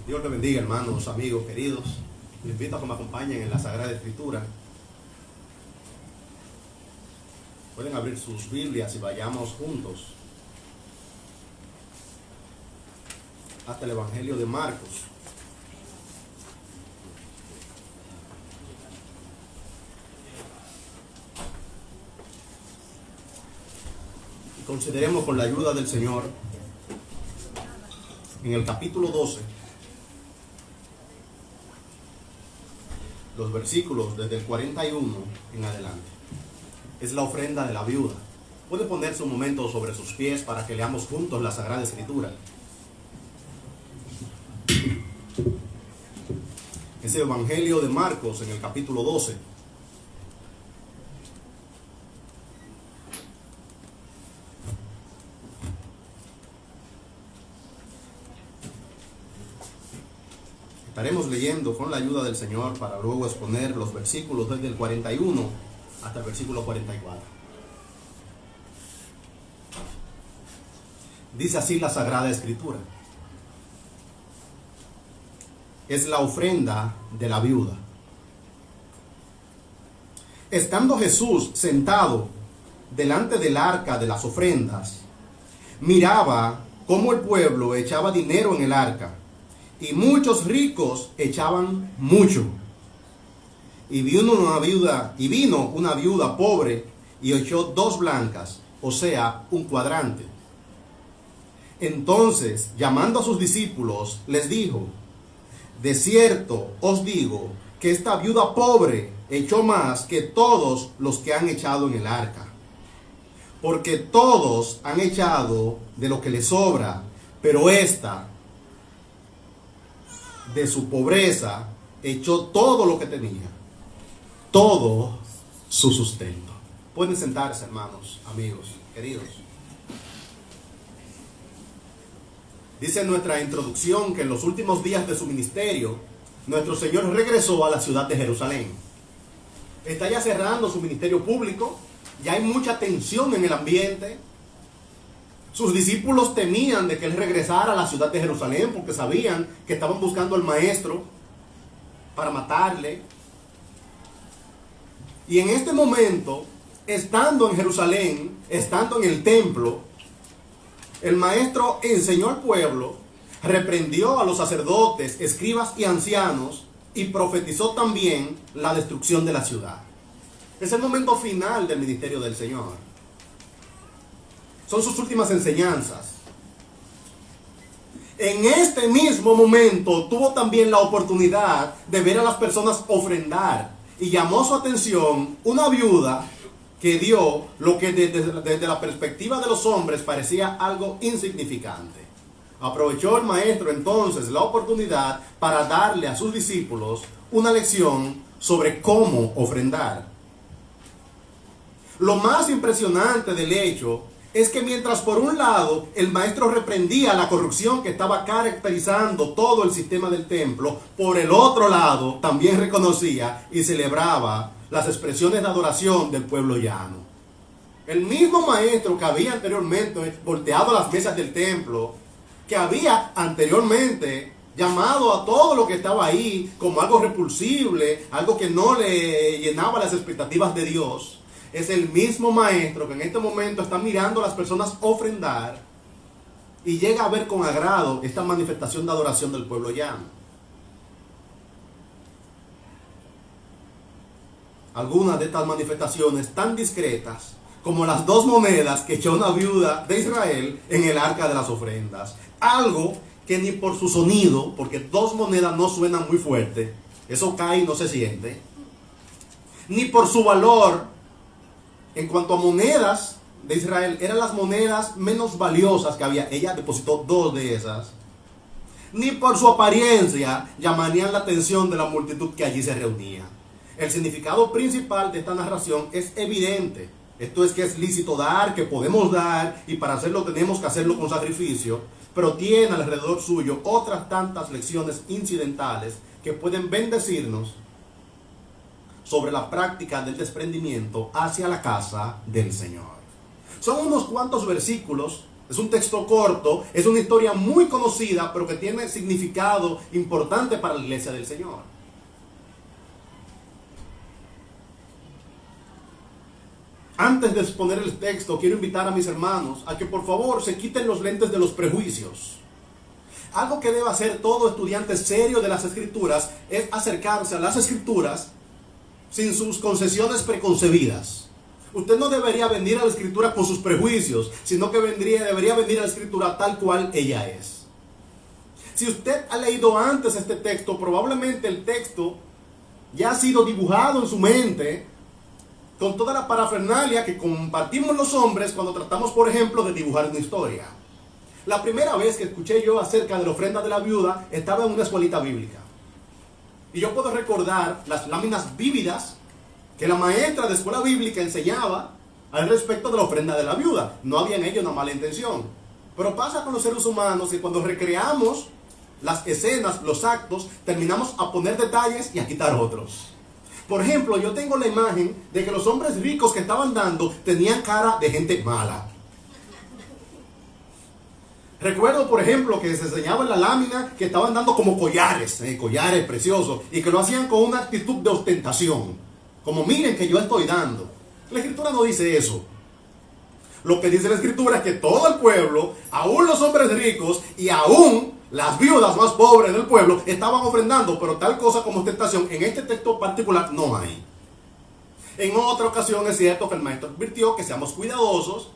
Dios te bendiga, hermanos, amigos, queridos. Les invito a que me acompañen en la Sagrada Escritura. Pueden abrir sus Biblias y vayamos juntos hasta el Evangelio de Marcos. Y consideremos con la ayuda del Señor en el capítulo 12 los versículos desde el 41 en adelante. Es la ofrenda de la viuda. Puede ponerse un momento sobre sus pies para que leamos juntos la Sagrada Escritura. Es el Evangelio de Marcos en el capítulo 12. Estaremos leyendo con la ayuda del Señor para luego exponer los versículos desde el 41 hasta el versículo 44. Dice así la Sagrada Escritura. Es la ofrenda de la viuda. Estando Jesús sentado delante del arca de las ofrendas, miraba cómo el pueblo echaba dinero en el arca, y muchos ricos echaban mucho. Y vino una viuda pobre y echó 2 blancas, o sea, un cuadrante. Entonces, llamando a sus discípulos, les dijo: de cierto os digo que esta viuda pobre echó más que todos los que han echado en el arca. Porque todos han echado de lo que les sobra, pero esta, de su pobreza, echó todo lo que tenía, todo su sustento. Pueden sentarse, hermanos, amigos, queridos. Dice en nuestra introducción que en los últimos días de su ministerio, nuestro Señor regresó a la ciudad de Jerusalén. Está ya cerrando su ministerio público, ya hay mucha tensión en el ambiente. Sus discípulos temían de que Él regresara a la ciudad de Jerusalén porque sabían que estaban buscando al Maestro para matarle. Y en este momento, estando en Jerusalén, estando en el templo, el Maestro enseñó al pueblo, reprendió a los sacerdotes, escribas y ancianos y profetizó también la destrucción de la ciudad. Es el momento final del ministerio del Señor. Son sus últimas enseñanzas. En este mismo momento tuvo también la oportunidad de ver a las personas ofrendar, y llamó su atención una viuda que dio lo que desde la perspectiva de los hombres parecía algo insignificante. Aprovechó el Maestro entonces la oportunidad para darle a sus discípulos una lección sobre cómo ofrendar. Lo más impresionante del hecho es que mientras por un lado el Maestro reprendía la corrupción que estaba caracterizando todo el sistema del templo, por el otro lado también reconocía y celebraba las expresiones de adoración del pueblo llano. El mismo Maestro que había anteriormente volteado las mesas del templo, que había anteriormente llamado a todo lo que estaba ahí como algo repulsible, algo que no le llenaba las expectativas de Dios, es el mismo Maestro que en este momento está mirando a las personas ofrendar y llega a ver con agrado esta manifestación de adoración del pueblo llano. Algunas de estas manifestaciones tan discretas como las 2 monedas que echó una viuda de Israel en el arca de las ofrendas. Algo que ni por su sonido, porque 2 monedas no suenan muy fuerte, eso cae y no se siente, ni por su valor. En cuanto a monedas de Israel, eran las monedas menos valiosas que había. Ella depositó 2 de esas. Ni por su apariencia llamarían la atención de la multitud que allí se reunía. El significado principal de esta narración es evidente. Esto es que es lícito dar, que podemos dar, y para hacerlo tenemos que hacerlo con sacrificio. Pero tiene alrededor suyo otras tantas lecciones incidentales que pueden bendecirnos sobre la práctica del desprendimiento hacia la casa del Señor. Son unos cuantos versículos Es un texto corto, es una historia muy conocida, pero que tiene significado importante para la iglesia del Señor. Antes de exponer el texto, quiero invitar a mis hermanos a que por favor se quiten los lentes de los prejuicios. Algo que debe hacer todo estudiante serio de las Escrituras es acercarse a las Escrituras sin sus concesiones preconcebidas. Usted no debería venir a la Escritura con sus prejuicios, sino que debería venir a la Escritura tal cual ella es. Si usted ha leído antes este texto, probablemente el texto ya ha sido dibujado en su mente con toda la parafernalia que compartimos los hombres cuando tratamos, por ejemplo, de dibujar una historia. La primera vez que escuché yo acerca de la ofrenda de la viuda estaba en una escuelita bíblica. Y yo puedo recordar las láminas vívidas que la maestra de escuela bíblica enseñaba al respecto de la ofrenda de la viuda. No había en ello una mala intención. Pero pasa con los seres humanos que cuando recreamos las escenas, los actos, terminamos a poner detalles y a quitar otros. Por ejemplo, yo tengo la imagen de que los hombres ricos que estaban dando tenían cara de gente mala. Recuerdo, por ejemplo, que se enseñaba en la lámina que estaban dando como collares, collares preciosos, y que lo hacían con una actitud de ostentación. Como miren que yo estoy dando. La Escritura no dice eso. Lo que dice la Escritura es que todo el pueblo, aún los hombres ricos y aún las viudas más pobres del pueblo, estaban ofrendando, pero tal cosa como ostentación en este texto particular no hay. En otra ocasión es cierto que el maestro advirtió que seamos cuidadosos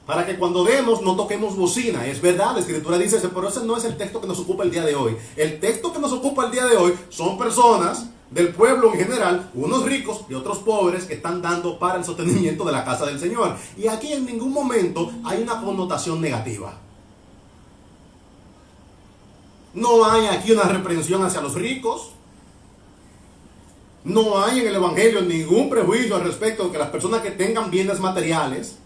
para que cuando demos no toquemos bocina. Es verdad, la Escritura dice eso, pero ese no es el texto que nos ocupa el día de hoy. El texto que nos ocupa el día de hoy son personas del pueblo en general, unos ricos y otros pobres, que están dando para el sostenimiento de la casa del Señor. Y aquí en ningún momento hay una connotación negativa. No hay aquí una reprensión hacia los ricos. No hay en el Evangelio ningún prejuicio al respecto de que las personas que tengan bienes materiales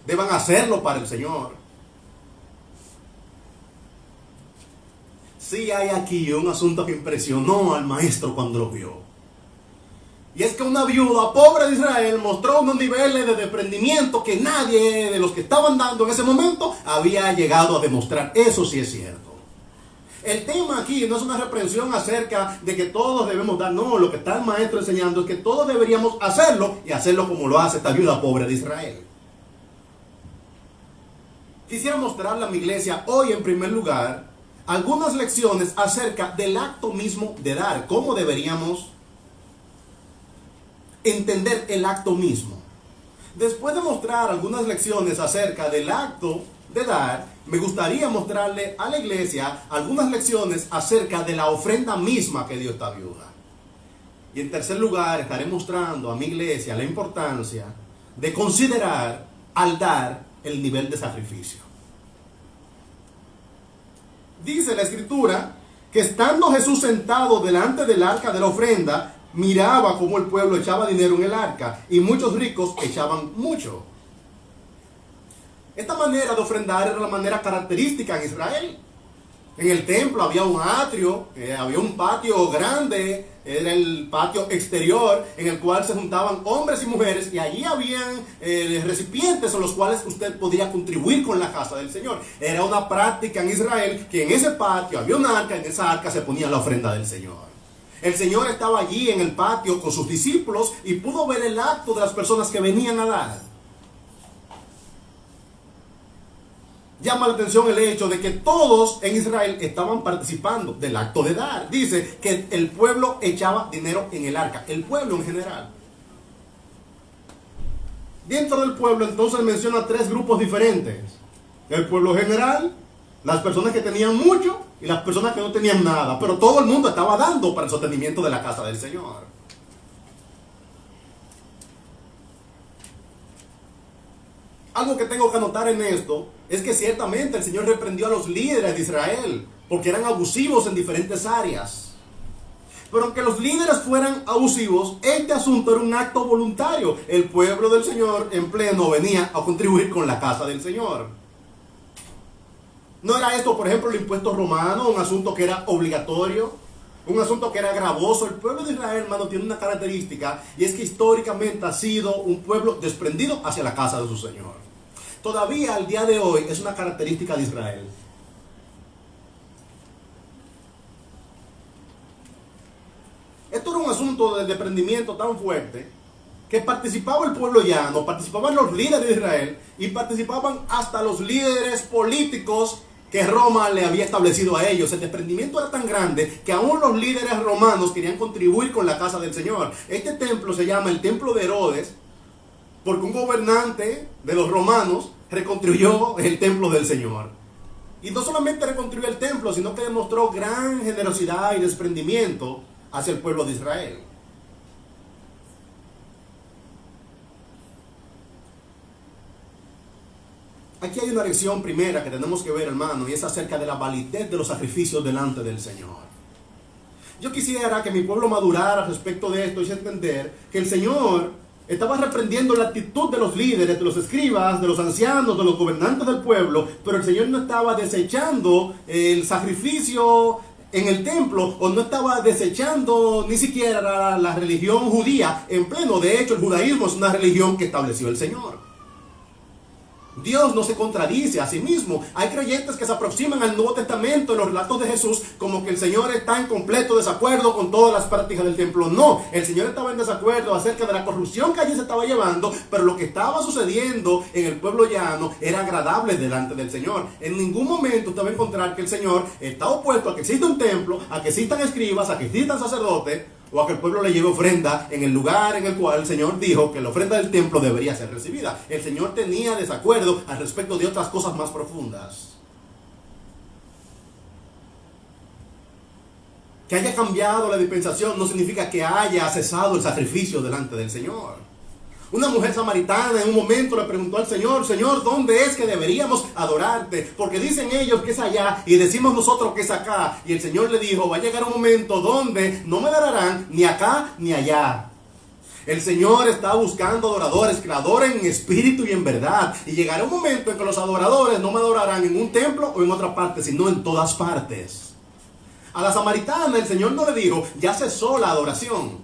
deban hacerlo para el Señor. Sí hay aquí un asunto que impresionó al maestro cuando lo vio. Y es que una viuda pobre de Israel mostró unos niveles de desprendimiento que nadie de los que estaban dando en ese momento había llegado a demostrar. Eso sí es cierto. El tema aquí no es una reprensión acerca de que todos debemos dar. No, lo que está el maestro enseñando es que todos deberíamos hacerlo y hacerlo como lo hace esta viuda pobre de Israel. Quisiera mostrarle a mi iglesia hoy en primer lugar algunas lecciones acerca del acto mismo de dar. ¿Cómo deberíamos entender el acto mismo? Después de mostrar algunas lecciones acerca del acto de dar, me gustaría mostrarle a la iglesia algunas lecciones acerca de la ofrenda misma que dio esta viuda. Y en tercer lugar, estaré mostrando a mi iglesia la importancia de considerar al dar el nivel de sacrificio. Dice la Escritura que estando Jesús sentado delante del arca de la ofrenda, miraba cómo el pueblo echaba dinero en el arca y muchos ricos echaban mucho. Esta manera de ofrendar era la manera característica en Israel. En el templo había un atrio, había un patio grande, era el patio exterior en el cual se juntaban hombres y mujeres, y allí habían recipientes en los cuales usted podía contribuir con la casa del Señor. Era una práctica en Israel que en ese patio había un arca, en esa arca se ponía la ofrenda del Señor. El Señor estaba allí en el patio con sus discípulos y pudo ver el acto de las personas que venían a dar. Llama la atención el hecho de que todos en Israel estaban participando del acto de dar. Dice que el pueblo echaba dinero en el arca, el pueblo en general. Dentro del pueblo entonces menciona tres grupos diferentes. El pueblo general, las personas que tenían mucho y las personas que no tenían nada. Pero todo el mundo estaba dando para el sostenimiento de la casa del Señor. Algo que tengo que anotar en esto es que ciertamente el Señor reprendió a los líderes de Israel porque eran abusivos en diferentes áreas. Pero aunque los líderes fueran abusivos, este asunto era un acto voluntario. El pueblo del Señor en pleno venía a contribuir con la casa del Señor. No era esto, por ejemplo, el impuesto romano, un asunto que era obligatorio, un asunto que era gravoso. El pueblo de Israel, hermano, tiene una característica, y es que históricamente ha sido un pueblo desprendido hacia la casa de su Señor. todavía al día de hoy es una característica de Israel. Esto era un asunto de desprendimiento tan fuerte que participaba el pueblo llano, participaban los líderes de Israel y participaban hasta los líderes políticos que Roma le había establecido a ellos. El desprendimiento era tan grande que aún los líderes romanos querían contribuir con la casa del Señor. Este templo se llama el Templo de Herodes porque un gobernante de los romanos reconstruyó el templo del Señor. Y no solamente reconstruyó el templo, sino que demostró gran generosidad y desprendimiento hacia el pueblo de Israel. Aquí hay una lección primera que tenemos que ver, hermano, y es acerca de la validez de los sacrificios delante del Señor. Yo quisiera que mi pueblo madurara respecto de esto y entender que el Señor estaba reprendiendo la actitud de los líderes, de los escribas, de los ancianos, de los gobernantes del pueblo, pero el Señor no estaba desechando el sacrificio en el templo, o no estaba desechando ni siquiera la religión judía en pleno. De hecho, el judaísmo es una religión que estableció el Señor. Dios no se contradice a sí mismo. Hay creyentes que se aproximan al Nuevo Testamento en los relatos de Jesús como que el Señor está en completo desacuerdo con todas las prácticas del templo. No, el Señor estaba en desacuerdo acerca de la corrupción que allí se estaba llevando, pero lo que estaba sucediendo en el pueblo llano era agradable delante del Señor. En ningún momento usted va a encontrar que el Señor está opuesto a que exista un templo, a que existan escribas, a que existan sacerdotes, o a que el pueblo le lleve ofrenda en el lugar en el cual el Señor dijo que la ofrenda del templo debería ser recibida. El Señor tenía desacuerdo al respecto de otras cosas más profundas. Que haya cambiado la dispensación no significa que haya cesado el sacrificio delante del Señor. Una mujer samaritana en un momento le preguntó al Señor: Señor, ¿dónde es que deberíamos adorarte? Porque dicen ellos que es allá y decimos nosotros que es acá. Y el Señor le dijo: va a llegar un momento donde no me adorarán ni acá ni allá. El Señor está buscando adoradores que le adoren en espíritu y en verdad. Y llegará un momento en que los adoradores no me adorarán en un templo o en otra parte, sino en todas partes. A la samaritana el Señor no le dijo: ya cesó la adoración.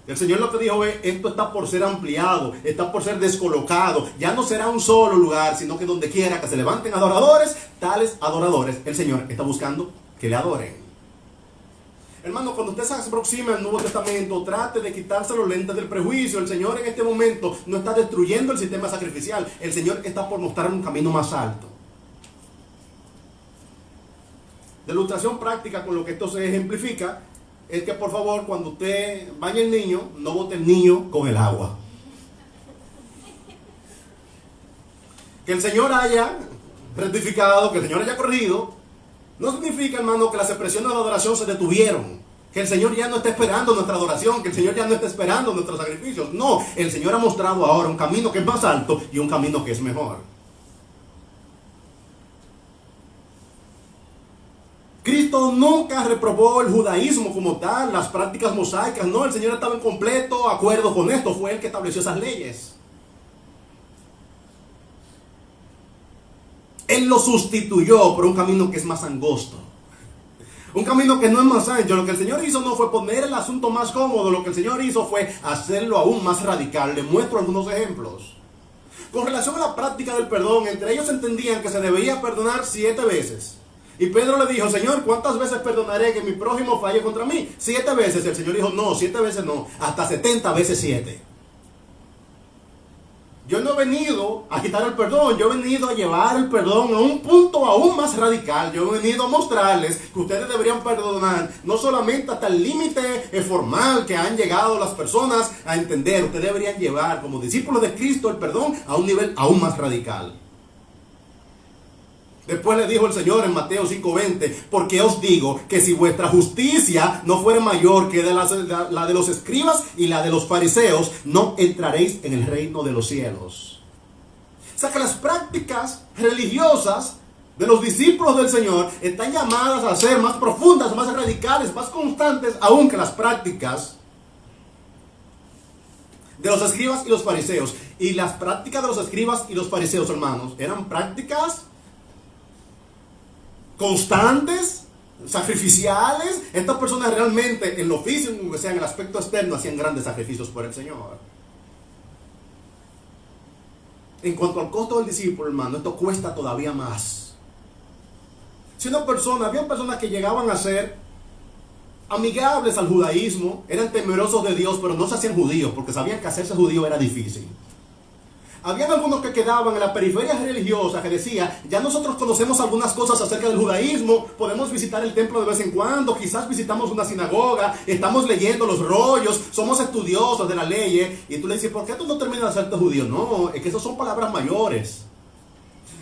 El Señor lo que dijo es: esto está por ser ampliado, está por ser descolocado. Ya no será un solo lugar, sino que donde quiera que se levanten adoradores, tales adoradores, el Señor está buscando que le adoren. Hermano, cuando usted se aproxima al Nuevo Testamento, trate de quitarse los lentes del prejuicio. El Señor en este momento no está destruyendo el sistema sacrificial. El Señor está por mostrar un camino más alto. De ilustración práctica con lo que esto se ejemplifica es que, por favor, cuando usted bañe al niño, no bote el niño con el agua. Que el Señor haya rectificado, que el Señor haya corregido, no significa, hermano, que las expresiones de adoración se detuvieron. Que el Señor ya no está esperando nuestra adoración, que el Señor ya no está esperando nuestros sacrificios. No, el Señor ha mostrado ahora un camino que es más alto y un camino que es mejor. Cristo nunca reprobó el judaísmo como tal, las prácticas mosaicas. No, el Señor estaba en completo acuerdo con esto. Fue Él que estableció esas leyes. Él lo sustituyó por un camino que es más angosto. Un camino que no es más ancho. Lo que el Señor hizo no fue poner el asunto más cómodo. Lo que el Señor hizo fue hacerlo aún más radical. Le muestro algunos ejemplos. Con relación a la práctica del perdón, entre ellos entendían que se debía perdonar 7 veces. Y Pedro le dijo: Señor, ¿cuántas veces perdonaré que mi prójimo falle contra mí? 7 veces. El Señor dijo: no, 7 veces no, hasta 70 veces 7. Yo no he venido a quitar el perdón, yo he venido a llevar el perdón a un punto aún más radical. Yo he venido a mostrarles que ustedes deberían perdonar, no solamente hasta el límite formal que han llegado las personas a entender. Ustedes deberían llevar como discípulos de Cristo el perdón a un nivel aún más radical. Después le dijo el Señor en Mateo 5:20: porque os digo que si vuestra justicia no fuere mayor que la de los escribas y la de los fariseos, no entraréis en el reino de los cielos. O sea que las prácticas religiosas de los discípulos del Señor están llamadas a ser más profundas, más radicales, más constantes, aún que las prácticas de los escribas y los fariseos. Y las prácticas de los escribas y los fariseos, hermanos, eran prácticas constantes, sacrificiales. Estas personas realmente en lo físico, o sea en el aspecto externo, hacían grandes sacrificios por el Señor. En cuanto al costo del discípulo, hermano, esto cuesta todavía más. Si una persona, había personas que llegaban a ser amigables al judaísmo, eran temerosos de Dios, pero no se hacían judíos, porque sabían que hacerse judío era difícil. Habían algunos que quedaban en la periferia religiosa que decía, ya nosotros conocemos algunas cosas acerca del judaísmo, podemos visitar el templo de vez en cuando, quizás visitamos una sinagoga, estamos leyendo los rollos, somos estudiosos de la ley, y tú le dices, ¿por qué tú no terminas de hacerte judío? No, es que esas son palabras mayores.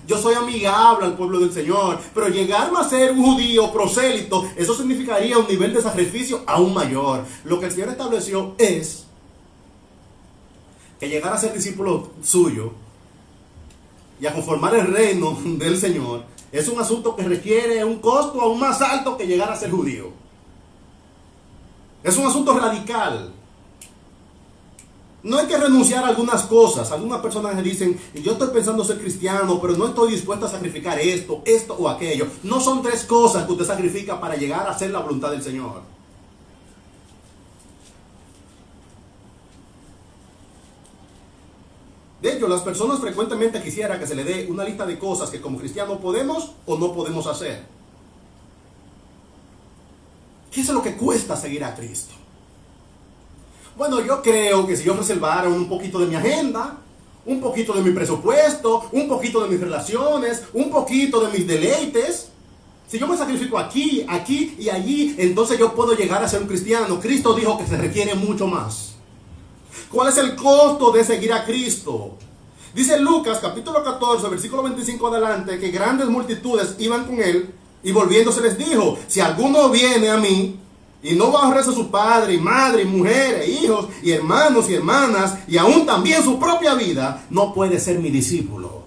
Yo soy amigable al pueblo del Señor, pero llegarme a ser un judío prosélito, eso significaría un nivel de sacrificio aún mayor. Lo que el Señor estableció es que llegar a ser discípulo suyo y a conformar el reino del Señor es un asunto que requiere un costo aún más alto que llegar a ser judío. Es un asunto radical. No hay que renunciar a algunas cosas. Algunas personas dicen, yo estoy pensando ser cristiano, pero no estoy dispuesto a sacrificar esto o aquello. No son tres cosas que usted sacrifica para llegar a hacer la voluntad del Señor. De hecho, las personas frecuentemente quisieran que se le dé una lista de cosas que como cristiano podemos o no podemos hacer. ¿Qué es lo que cuesta seguir a Cristo? Bueno, yo creo que si yo reservara un poquito de mi agenda, un poquito de mi presupuesto, un poquito de mis relaciones, un poquito de mis deleites, si yo me sacrifico aquí, aquí y allí, entonces yo puedo llegar a ser un cristiano. Cristo dijo que se requiere mucho más. ¿Cuál es el costo de seguir a Cristo? Dice Lucas capítulo 14, versículo 25 adelante, que grandes multitudes iban con él y volviéndose les dijo, si alguno viene a mí y no va a aborrecer a su padre y madre y mujeres, hijos y hermanos y hermanas y aún también su propia vida, no puede ser mi discípulo.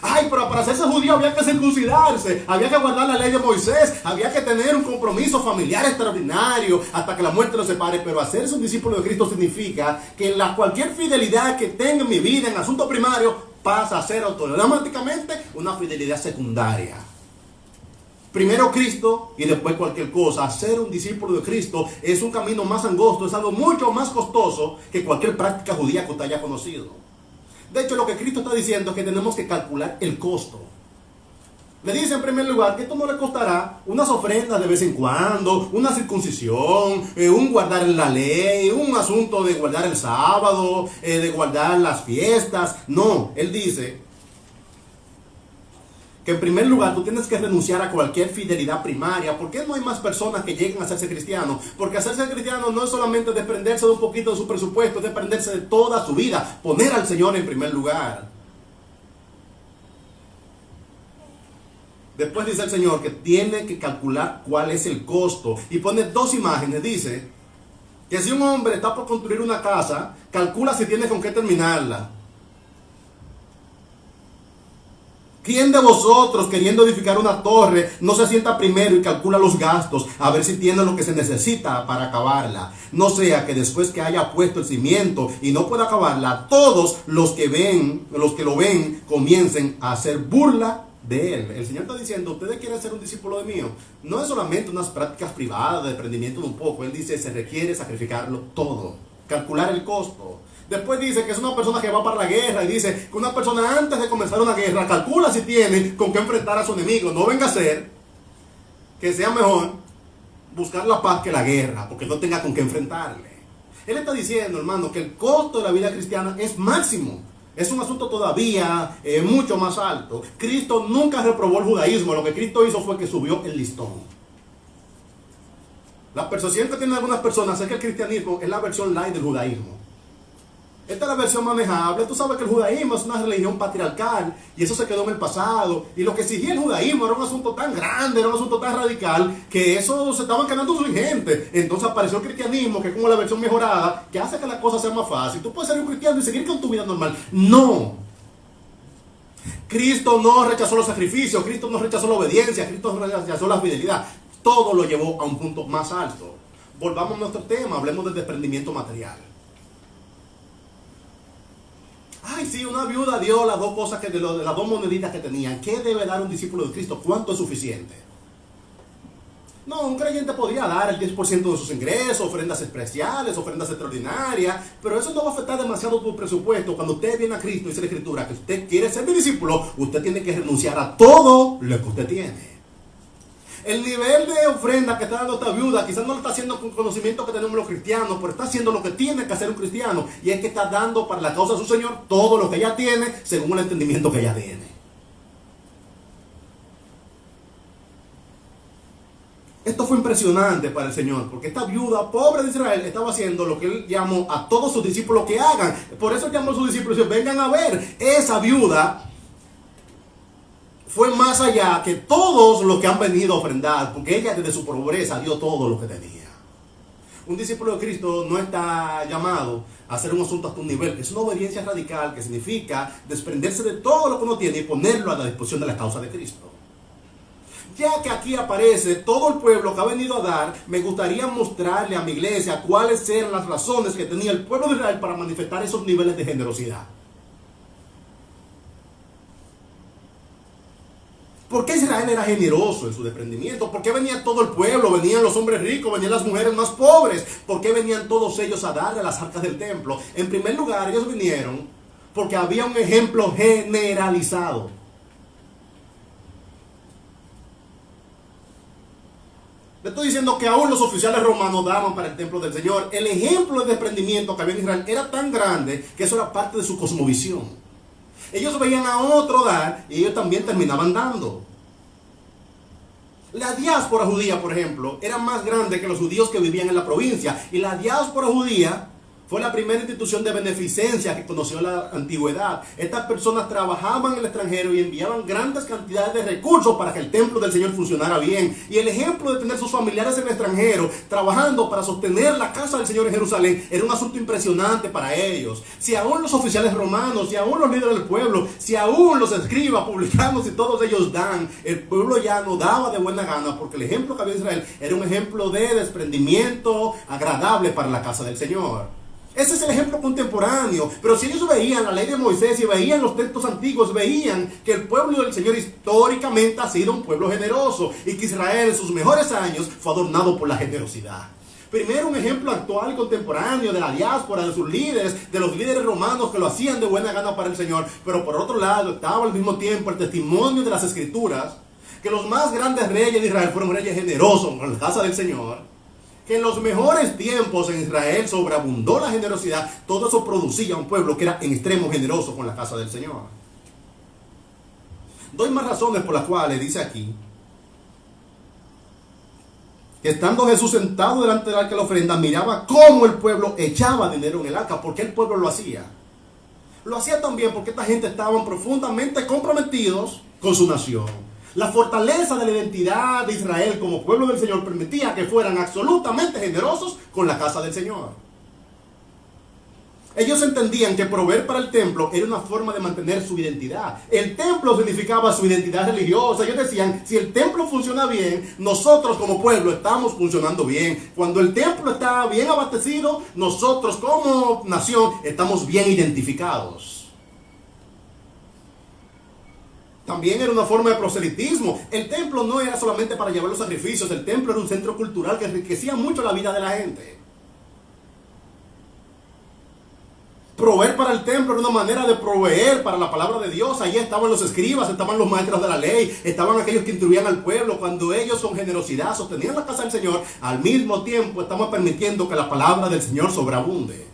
Ay, pero para hacerse judío había que circuncidarse, había que guardar la ley de Moisés, había que tener un compromiso familiar extraordinario hasta que la muerte los separe. Pero hacerse un discípulo de Cristo significa que cualquier fidelidad que tenga en mi vida en asunto primario pasa a ser automáticamente una fidelidad secundaria. Primero Cristo y después cualquier cosa. Ser un discípulo de Cristo es un camino más angosto, es algo mucho más costoso que cualquier práctica judía que usted haya conocido. De hecho, lo que Cristo está diciendo es que tenemos que calcular el costo. Le dice en primer lugar que esto no le costará unas ofrendas de vez en cuando, una circuncisión, un guardar la ley, un asunto de guardar el sábado, de guardar las fiestas. No, él dice que en primer lugar tú tienes que renunciar a cualquier fidelidad primaria. ¿Por qué no hay más personas que lleguen a hacerse cristianos? Porque hacerse cristiano no es solamente desprenderse de un poquito de su presupuesto, es desprenderse de toda su vida, poner al Señor en primer lugar. Después dice el Señor que tiene que calcular cuál es el costo y pone dos imágenes. Dice que si un hombre está por construir una casa, calcula si tiene con qué terminarla. ¿Quién de vosotros, queriendo edificar una torre, no se sienta primero y calcula los gastos, a ver si tiene lo que se necesita para acabarla? No sea que después que haya puesto el cimiento y no pueda acabarla, todos los que lo ven, comiencen a hacer burla de él. El Señor está diciendo, ustedes quieren ser un discípulo de mío. No es solamente unas prácticas privadas de desprendimiento de un poco. Él dice, se requiere sacrificarlo todo, calcular el costo. Después dice que es una persona que va para la guerra y dice que una persona antes de comenzar una guerra calcula si tiene con qué enfrentar a su enemigo. No venga a ser que sea mejor buscar la paz que la guerra, porque no tenga con qué enfrentarle. Él está diciendo, hermano, que el costo de la vida cristiana es máximo. Es un asunto todavía mucho más alto. Cristo nunca reprobó el judaísmo. Lo que Cristo hizo fue que subió el listón. La percepción que tienen algunas personas es que el cristianismo es la versión light del judaísmo. Esta es la versión manejable. Tú sabes que el judaísmo es una religión patriarcal y eso se quedó en el pasado. Y lo que exigía el judaísmo era un asunto tan grande, era un asunto tan radical, que eso se estaban quedando sin gente. Entonces apareció el cristianismo, que es como la versión mejorada, que hace que la cosa sea más fácil. Tú puedes ser un cristiano y seguir con tu vida normal. No. Cristo no rechazó los sacrificios, Cristo no rechazó la obediencia, Cristo no rechazó la fidelidad. Todo lo llevó a un punto más alto. Volvamos a nuestro tema, hablemos del desprendimiento material. Ay, sí, una viuda dio las dos cosas de las dos moneditas que tenían. ¿Qué debe dar un discípulo de Cristo? ¿Cuánto es suficiente? No, un creyente podría dar el 10% de sus ingresos, ofrendas especiales, ofrendas extraordinarias, pero eso no va a afectar demasiado tu presupuesto. Cuando usted viene a Cristo, dice la Escritura, que usted quiere ser mi discípulo, usted tiene que renunciar a todo lo que usted tiene. El nivel de ofrenda que está dando esta viuda, quizás no lo está haciendo con conocimiento que tenemos los cristianos, pero está haciendo lo que tiene que hacer un cristiano, y es que está dando para la causa de su Señor todo lo que ella tiene, según el entendimiento que ella tiene. Esto fue impresionante para el Señor, porque esta viuda pobre de Israel estaba haciendo lo que Él llamó a todos sus discípulos que hagan. Por eso llamó a sus discípulos y dijo, vengan a ver. Esa viuda fue más allá que todos los que han venido a ofrendar, porque ella desde su pobreza dio todo lo que tenía. Un discípulo de Cristo no está llamado a hacer un asunto hasta un nivel. Es una obediencia radical que significa desprenderse de todo lo que uno tiene y ponerlo a la disposición de la causa de Cristo. Ya que aquí aparece todo el pueblo que ha venido a dar, me gustaría mostrarle a mi iglesia cuáles eran las razones que tenía el pueblo de Israel para manifestar esos niveles de generosidad. ¿Por qué Israel era generoso en su desprendimiento? ¿Por qué venía todo el pueblo? Venían los hombres ricos, venían las mujeres más pobres. ¿Por qué venían todos ellos a darle a las arcas del templo? En primer lugar, ellos vinieron porque había un ejemplo generalizado. Le estoy diciendo que aún los oficiales romanos daban para el templo del Señor. El ejemplo de desprendimiento que había en Israel era tan grande que eso era parte de su cosmovisión. Ellos veían a otro dar y ellos también terminaban dando. La diáspora judía, por ejemplo, era más grande que los judíos que vivían en la provincia. Y la diáspora judía fue la primera institución de beneficencia que conoció la antigüedad. Estas personas trabajaban en el extranjero y enviaban grandes cantidades de recursos para que el templo del Señor funcionara bien. Y el ejemplo de tener sus familiares en el extranjero trabajando para sostener la casa del Señor en Jerusalén era un asunto impresionante para ellos. Si aún los oficiales romanos, si aún los líderes del pueblo, si aún los escribas, publicanos y todos ellos dan, el pueblo ya no daba de buena gana, porque el ejemplo que había en Israel era un ejemplo de desprendimiento agradable para la casa del Señor. Ese es el ejemplo contemporáneo. Pero si ellos veían la ley de Moisés y veían los textos antiguos, veían que el pueblo del Señor históricamente ha sido un pueblo generoso y que Israel en sus mejores años fue adornado por la generosidad. Primero, un ejemplo actual y contemporáneo de la diáspora, de sus líderes, de los líderes romanos que lo hacían de buena gana para el Señor. Pero por otro lado estaba al mismo tiempo el testimonio de las Escrituras, que los más grandes reyes de Israel fueron reyes generosos con la casa del Señor. Que en los mejores tiempos en Israel sobreabundó la generosidad. Todo eso producía un pueblo que era en extremo generoso con la casa del Señor. Doy más razones por las cuales dice aquí que estando Jesús sentado delante del arca de la ofrenda, miraba cómo el pueblo echaba dinero en el arca. ¿Por qué el pueblo lo hacía? Lo hacía también porque esta gente estaban profundamente comprometidos con su nación. La fortaleza de la identidad de Israel como pueblo del Señor permitía que fueran absolutamente generosos con la casa del Señor. Ellos entendían que proveer para el templo era una forma de mantener su identidad. El templo significaba su identidad religiosa. Ellos decían, si el templo funciona bien, nosotros como pueblo estamos funcionando bien. Cuando el templo está bien abastecido, nosotros como nación estamos bien identificados. También era una forma de proselitismo. El templo no era solamente para llevar los sacrificios. El templo era un centro cultural que enriquecía mucho la vida de la gente. Proveer para el templo era una manera de proveer para la palabra de Dios. Allí estaban los escribas, estaban los maestros de la ley, estaban aquellos que instruían al pueblo. Cuando ellos con generosidad sostenían la casa del Señor, al mismo tiempo estamos permitiendo que la palabra del Señor sobreabunde.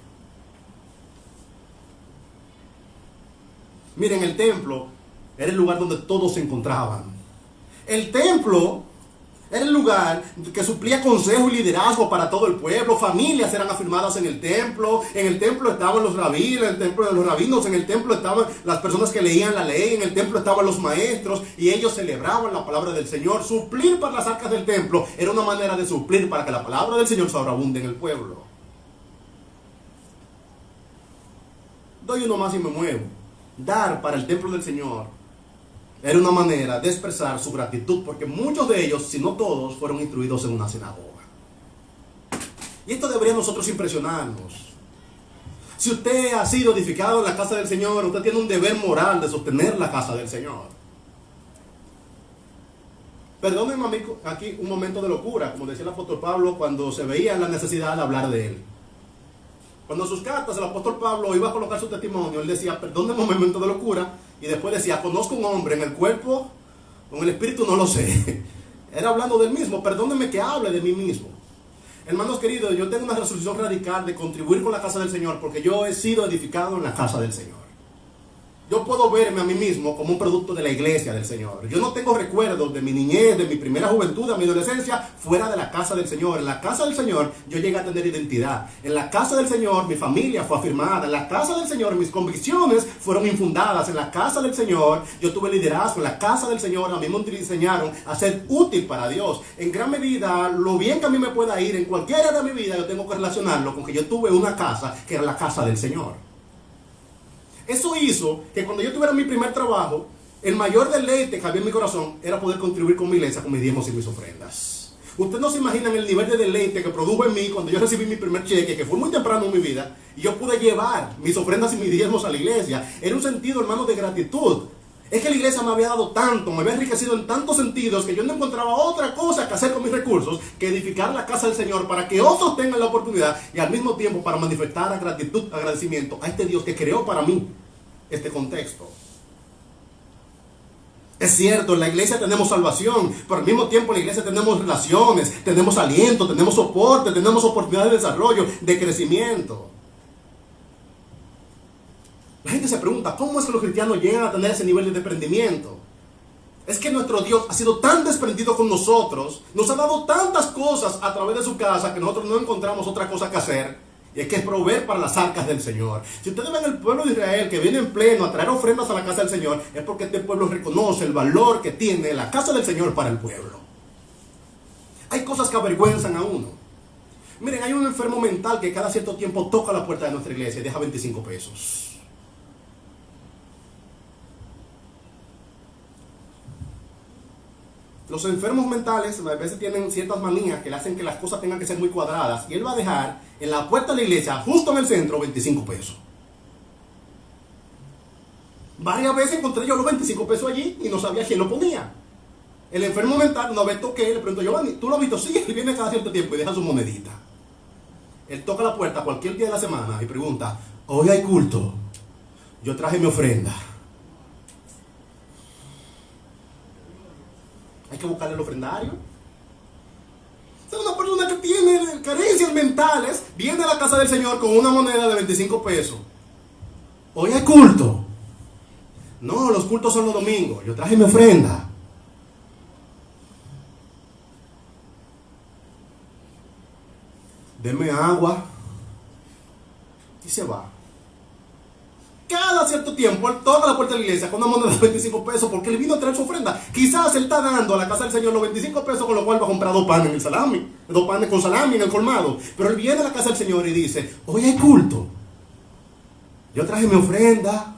Miren, el templo era el lugar donde todos se encontraban. El templo era el lugar que suplía consejo y liderazgo para todo el pueblo. Familias eran afirmadas en el templo. En el templo estaban los rabinos, en el templo de los rabinos. En el templo estaban las personas que leían la ley. En el templo estaban los maestros. Y ellos celebraban la palabra del Señor. Suplir para las arcas del templo era una manera de suplir para que la palabra del Señor sobreabunde en el pueblo. Doy uno más y me muevo. Dar para el templo del Señor era una manera de expresar su gratitud, porque muchos de ellos, si no todos, fueron instruidos en una sinagoga. Y esto debería a nosotros impresionarnos. Si usted ha sido edificado en la casa del Señor, usted tiene un deber moral de sostener la casa del Señor. Perdónenme a mí aquí un momento de locura, como decía el apóstol Pablo cuando se veía la necesidad de hablar de él. Cuando en sus cartas el apóstol Pablo iba a colocar su testimonio, él decía, perdónenme un momento de locura, y después decía, conozco un hombre en el cuerpo, con el espíritu no lo sé. Era hablando del mismo, perdónenme que hable de mí mismo. Hermanos queridos, yo tengo una resolución radical de contribuir con la casa del Señor, porque yo he sido edificado en la casa del Señor. Yo puedo verme a mí mismo como un producto de la iglesia del Señor. Yo no tengo recuerdos de mi niñez, de mi primera juventud, de mi adolescencia, fuera de la casa del Señor. En la casa del Señor yo llegué a tener identidad. En la casa del Señor mi familia fue afirmada. En la casa del Señor mis convicciones fueron infundadas. En la casa del Señor yo tuve liderazgo. En la casa del Señor a mí me enseñaron a ser útil para Dios. En gran medida, lo bien que a mí me pueda ir en cualquier área de mi vida, yo tengo que relacionarlo con que yo tuve una casa que era la casa del Señor. Eso hizo que cuando yo tuviera mi primer trabajo, el mayor deleite que había en mi corazón era poder contribuir con mi iglesia, con mis diezmos y mis ofrendas. Ustedes no se imaginan el nivel de deleite que produjo en mí cuando yo recibí mi primer cheque, que fue muy temprano en mi vida, y yo pude llevar mis ofrendas y mis diezmos a la iglesia. Era un sentido, hermano, de gratitud. Es que la iglesia me había dado tanto, me había enriquecido en tantos sentidos, que yo no encontraba otra cosa que hacer con mis recursos que edificar la casa del Señor para que otros tengan la oportunidad y al mismo tiempo para manifestar gratitud, agradecimiento a este Dios que creó para mí este contexto. Es cierto, en la iglesia tenemos salvación, pero al mismo tiempo en la iglesia tenemos relaciones, tenemos aliento, tenemos soporte, tenemos oportunidades de desarrollo, de crecimiento. La gente se pregunta, ¿cómo es que los cristianos llegan a tener ese nivel de desprendimiento? Es que nuestro Dios ha sido tan desprendido con nosotros, nos ha dado tantas cosas a través de su casa que nosotros no encontramos otra cosa que hacer, y es que es proveer para las arcas del Señor. Si ustedes ven el pueblo de Israel que viene en pleno a traer ofrendas a la casa del Señor, es porque este pueblo reconoce el valor que tiene la casa del Señor para el pueblo. Hay cosas que avergüenzan a uno. Miren, hay un enfermo mental que cada cierto tiempo toca la puerta de nuestra iglesia y deja 25 pesos. Los enfermos mentales a veces tienen ciertas manías que le hacen que las cosas tengan que ser muy cuadradas. Y él va a dejar en la puerta de la iglesia, justo en el centro, 25 pesos. Varias veces encontré yo los 25 pesos allí y no sabía quién lo ponía. El enfermo mental, una vez toqué, le pregunto, Giovanni, ¿tú lo has visto? Sí, él viene cada cierto tiempo y deja su monedita. Él toca la puerta cualquier día de la semana y pregunta, hoy hay culto, yo traje mi ofrenda. Hay que buscarle el ofrendario. Es una persona que tiene carencias mentales, viene a la casa del Señor con una moneda de 25 pesos. Hoy hay culto. No, los cultos son los domingos. Yo traje mi ofrenda. Deme agua. Y se va. Cada cierto tiempo él toca la puerta de la iglesia con una moneda de 25 pesos porque él vino a traer su ofrenda. Quizás él está dando a la casa del Señor los 25 pesos con lo cual va a comprar 2 panes en el salami, 2 panes con salami en el colmado. Pero él viene a la casa del Señor y dice, hoy hay culto. Yo traje mi ofrenda.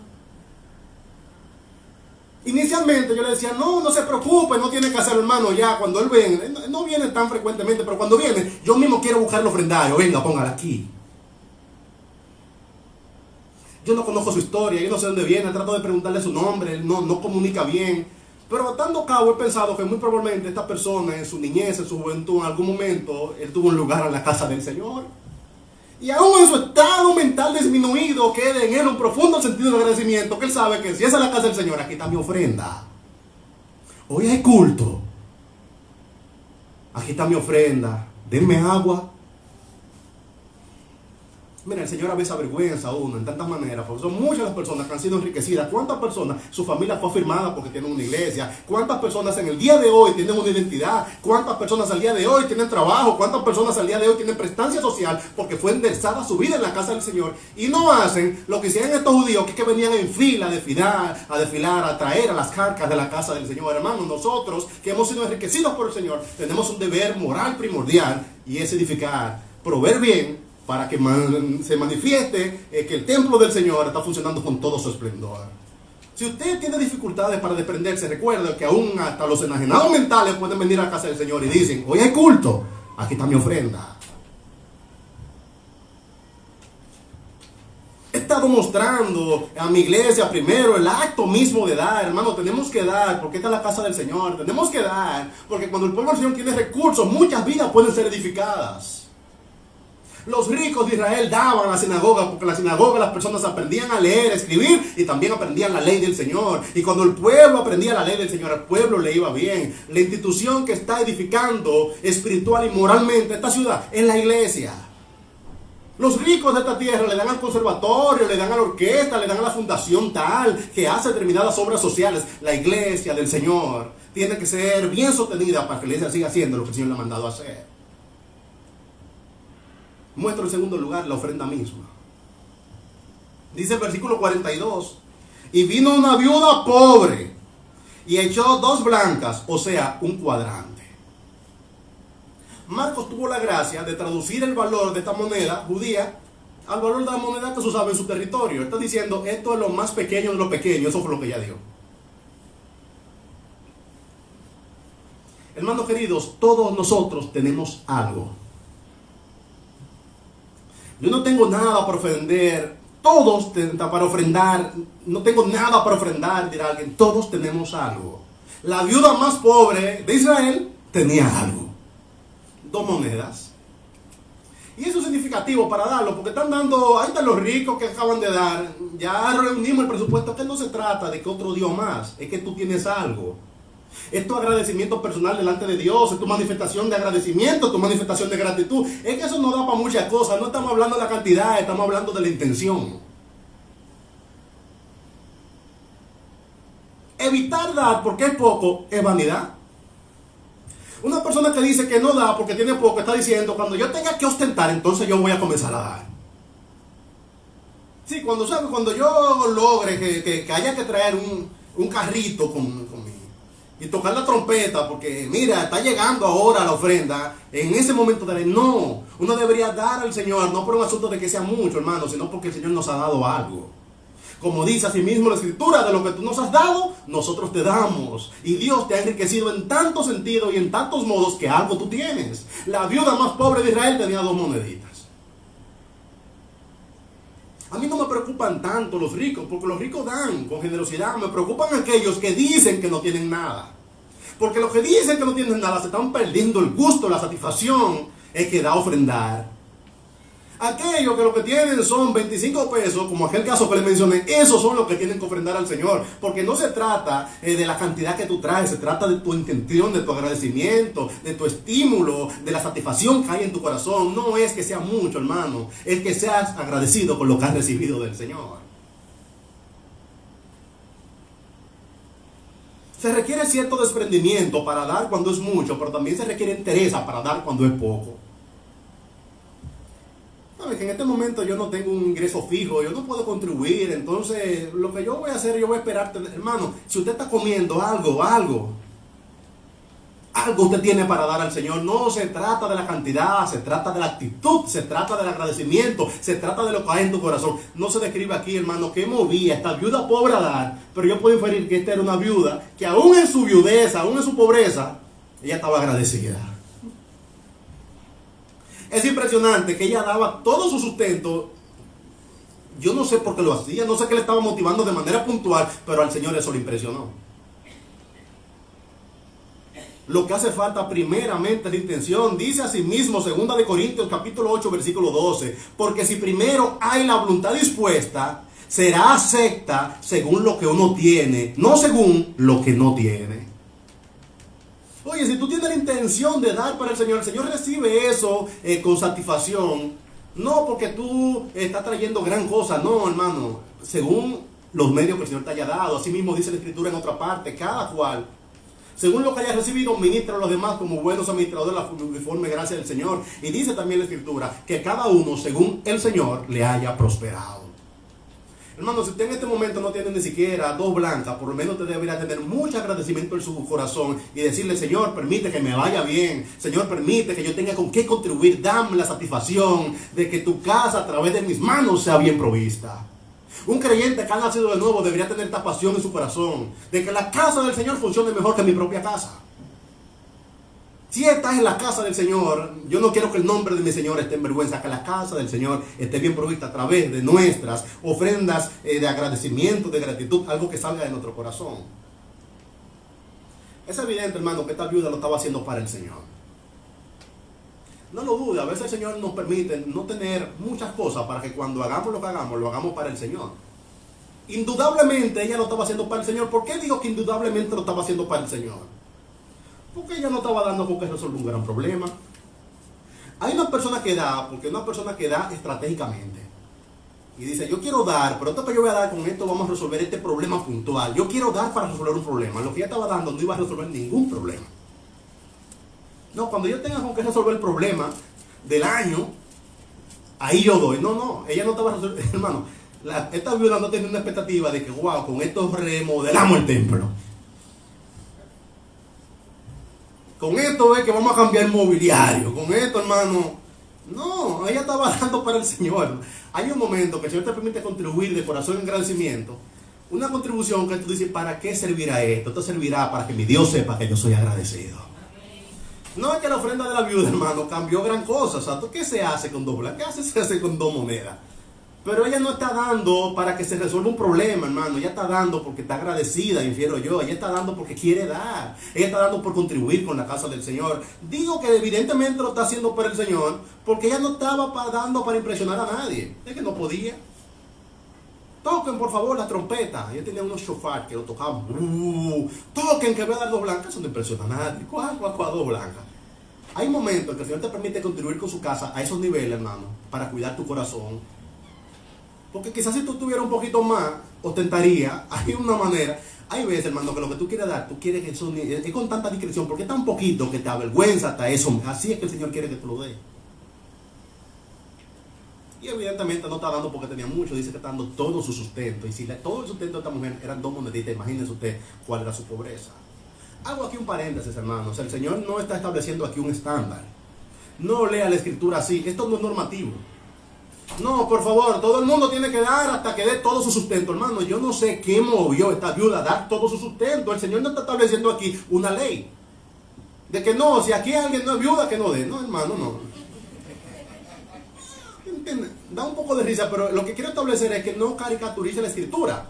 Inicialmente yo le decía, no se preocupe, no tiene que hacerlo, hermano, ya cuando él viene, no viene tan frecuentemente, pero cuando viene, yo mismo quiero buscar el ofrendario, venga, póngala aquí. Yo no conozco su historia, yo no sé dónde viene, trato de preguntarle su nombre, él no comunica bien. Pero atando cabo he pensado que muy probablemente esta persona en su niñez, en su juventud, en algún momento, él tuvo un lugar en la casa del Señor. Y aún en su estado mental disminuido, quede en él un profundo sentido de agradecimiento, que él sabe que si esa es la casa del Señor, aquí está mi ofrenda. Hoy hay culto. Aquí está mi ofrenda. Denme agua. Mira, el Señor a veces avergüenza a uno en tantas maneras, porque son muchas las personas que han sido enriquecidas. ¿Cuántas personas su familia fue afirmada porque tienen una iglesia? ¿Cuántas personas en el día de hoy tienen una identidad? ¿Cuántas personas al día de hoy tienen trabajo? ¿Cuántas personas al día de hoy tienen prestancia social porque fue enderezada su vida en la casa del Señor? Y no hacen lo que hicieron estos judíos, que es que venían en fila a desfilar, a traer a las arcas de la casa del Señor. Hermanos, nosotros que hemos sido enriquecidos por el Señor, tenemos un deber moral primordial y es edificar, proveer bien, para que se manifieste que el templo del Señor está funcionando con todo su esplendor. Si usted tiene dificultades para desprenderse, recuerde que aún hasta los enajenados mentales pueden venir a la casa del Señor y dicen, hoy hay culto, aquí está mi ofrenda. Estas algo mostrando a mi iglesia primero el acto mismo de dar. Hermano, tenemos que dar porque esta es la casa del Señor. Tenemos que dar porque cuando el pueblo del Señor tiene recursos, muchas vidas pueden ser edificadas. Los ricos de Israel daban a la sinagoga porque en la sinagoga las personas aprendían a leer, a escribir y también aprendían la ley del Señor. Y cuando el pueblo aprendía la ley del Señor, al pueblo le iba bien. La institución que está edificando espiritual y moralmente esta ciudad es la iglesia. Los ricos de esta tierra le dan al conservatorio, le dan a la orquesta, le dan a la fundación tal que hace determinadas obras sociales. La iglesia del Señor tiene que ser bien sostenida para que la iglesia siga haciendo lo que el Señor le ha mandado a hacer. Muestro en segundo lugar la ofrenda misma. Dice el versículo 42: y vino una viuda pobre y echó 2 blancas, o sea, un cuadrante. Marcos tuvo la gracia de traducir el valor de esta moneda judía al valor de la moneda que se usaba en su territorio. Está diciendo, esto es lo más pequeño de lo pequeño. Eso fue lo que ella dio. Hermanos queridos, todos nosotros tenemos algo. Yo no tengo nada para ofender, todos para ofrendar, no tengo nada para ofrendar, dirá alguien, todos tenemos algo. La viuda más pobre de Israel tenía algo, 2 monedas. Y eso es significativo para darlo, porque están dando, ahí están los ricos que acaban de dar, ya reunimos el presupuesto, que no se trata de que otro dio más, es que tú tienes algo. Es tu agradecimiento personal delante de Dios, es tu manifestación de agradecimiento, tu manifestación de gratitud. Es que eso no da para muchas cosas, no estamos hablando de la cantidad, estamos hablando de la intención. Evitar dar porque es poco es vanidad. Una persona que dice que no da porque tiene poco está diciendo, cuando yo tenga que ostentar, entonces yo voy a comenzar a dar. Sí, cuando yo logre que haya que traer un carrito y tocar la trompeta, porque mira, está llegando ahora la ofrenda, en ese momento no, uno debería dar al Señor, no por un asunto de que sea mucho, hermano, sino porque el Señor nos ha dado algo. Como dice así mismo la Escritura, de lo que tú nos has dado, nosotros te damos. Y Dios te ha enriquecido en tantos sentidos y en tantos modos que algo tú tienes. La viuda más pobre de Israel tenía 2 moneditas. A mí no me preocupan tanto los ricos, porque los ricos dan con generosidad. Me preocupan aquellos que dicen que no tienen nada. Porque los que dicen que no tienen nada se están perdiendo el gusto, la satisfacción que da ofrendar. Aquellos que lo que tienen son 25 pesos, como aquel caso que les mencioné, esos son los que tienen que ofrendar al Señor. Porque no se trata de la cantidad que tú traes, se trata de tu intención, de tu agradecimiento, de tu estímulo, de la satisfacción que hay en tu corazón. No es que sea mucho, hermano, es que seas agradecido con lo que has recibido del Señor. Se requiere cierto desprendimiento para dar cuando es mucho, pero también se requiere entereza para dar cuando es poco. ¿Sabes? Que en este momento yo no tengo un ingreso fijo, yo no puedo contribuir, entonces lo que yo voy a hacer, yo voy a esperar, hermano, si usted está comiendo algo usted tiene para dar al Señor. No se trata de la cantidad, se trata de la actitud, se trata del agradecimiento, se trata de lo que hay en tu corazón. No se describe aquí, hermano, que movía esta viuda pobre a dar, pero yo puedo inferir que esta era una viuda que aún en su viudeza, aún en su pobreza, ella estaba agradecida. Es impresionante que ella daba todo su sustento. Yo no sé por qué lo hacía, no sé qué le estaba motivando de manera puntual, pero al Señor eso le impresionó. Lo que hace falta primeramente es la intención. Dice así mismo 2 de Corintios capítulo 8 versículo 12. Porque si primero hay la voluntad dispuesta, será acepta según lo que uno tiene, no según lo que no tiene. Oye, si tú tienes la intención de dar para el Señor recibe eso con satisfacción. No porque tú estás trayendo gran cosa, no, hermano. Según los medios que el Señor te haya dado. Así mismo dice la Escritura en otra parte, cada cual, según lo que haya recibido, ministra a los demás como buenos administradores de la uniforme gracia del Señor. Y dice también la Escritura que cada uno, según el Señor, le haya prosperado. Hermano, si usted en este momento no tiene ni siquiera 2 blancas, por lo menos usted debería tener mucho agradecimiento en su corazón y decirle, Señor, permite que me vaya bien. Señor, permite que yo tenga con qué contribuir. Dame la satisfacción de que tu casa a través de mis manos sea bien provista. Un creyente que ha nacido de nuevo debería tener esta pasión en su corazón, de que la casa del Señor funcione mejor que mi propia casa. Si estás en la casa del Señor, yo no quiero que el nombre de mi Señor esté en vergüenza, que la casa del Señor esté bien provista a través de nuestras ofrendas de agradecimiento, de gratitud, algo que salga de nuestro corazón. Es evidente, hermano, que esta viuda lo estaba haciendo para el Señor. No lo dude, a veces el Señor nos permite no tener muchas cosas para que cuando hagamos lo hagamos para el Señor. Indudablemente ella lo estaba haciendo para el Señor. ¿Por qué digo que indudablemente lo estaba haciendo para el Señor? Porque ella no estaba dando porque resolver un gran problema. Hay una persona que da, porque una persona que da estratégicamente. Y dice, yo quiero dar, pero esto que yo voy a dar, con esto vamos a resolver este problema puntual. Yo quiero dar para resolver un problema. Lo que ella estaba dando no iba a resolver ningún problema. No, cuando yo tenga con qué resolver el problema del año, ahí yo doy. No, ella no estaba resolviendo, hermano. Esta viuda no tenía una expectativa de que, wow, con esto remodelamos el templo. Con esto es que vamos a cambiar el mobiliario. Con esto, hermano. No, ella estaba dando para el Señor. Hay un momento que el Señor te permite contribuir de corazón en agradecimiento. Una contribución que tú dices, ¿para qué servirá esto? Esto servirá para que mi Dios sepa que yo soy agradecido. No es que la ofrenda de la viuda, hermano, cambió gran cosa. O sea, ¿qué se hace con dos blancas? ¿Qué se hace con dos monedas? Pero ella no está dando para que se resuelva un problema, hermano. Ella está dando porque está agradecida, infiero yo. Ella está dando porque quiere dar. Ella está dando por contribuir con la casa del Señor. Digo que evidentemente lo está haciendo para el Señor, porque ella no estaba dando para impresionar a nadie. Es que no podía. Toquen, por favor, la trompeta. Ella tenía unos shofar que lo tocaban. Toquen, que voy a dar dos blancas. Eso no impresiona a nadie. ¿Cuál, dos blancas? Hay momentos en que el Señor te permite contribuir con su casa a esos niveles, hermano, para cuidar tu corazón. Porque quizás si tú tuvieras un poquito más, ostentaría. Hay una manera. Hay veces, hermano, que lo que tú quieres dar, tú quieres que eso es con tanta discreción, porque es tan poquito que te avergüenza hasta eso. Así es que el Señor quiere que tú lo des. Y evidentemente no está dando porque tenía mucho. Dice que está dando todo su sustento. Y si todo el sustento de esta mujer eran dos moneditas, imagínense usted cuál era su pobreza. Hago aquí un paréntesis, hermanos. El Señor no está estableciendo aquí un estándar. No lea la escritura así. Esto no es normativo. No, por favor, todo el mundo tiene que dar hasta que dé todo su sustento. Hermano, yo no sé qué movió esta viuda a dar todo su sustento. El Señor no está estableciendo aquí una ley. De que no, si aquí alguien no es viuda, que no dé. No, hermano, no. ¿Entiendes? Da un poco de risa, pero lo que quiero establecer es que no caricaturice la escritura.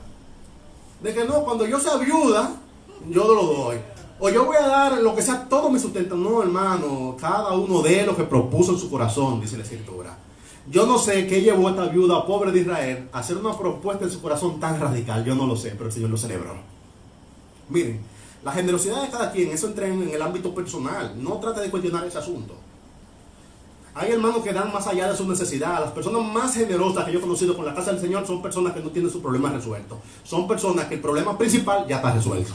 De que no, cuando yo sea viuda, yo lo doy. O yo voy a dar lo que sea, todo mi sustento. No, hermano, cada uno de lo que propuso en su corazón, dice la escritura. Yo no sé qué llevó a esta viuda pobre de Israel a hacer una propuesta en su corazón tan radical. Yo no lo sé, pero el Señor lo celebró. Miren, la generosidad de cada quien, eso entra en el ámbito personal. No trate de cuestionar ese asunto. Hay hermanos que dan más allá de su necesidad. Las personas más generosas que yo he conocido con la casa del Señor son personas que no tienen sus problemas resueltos. Son personas que el problema principal ya está resuelto.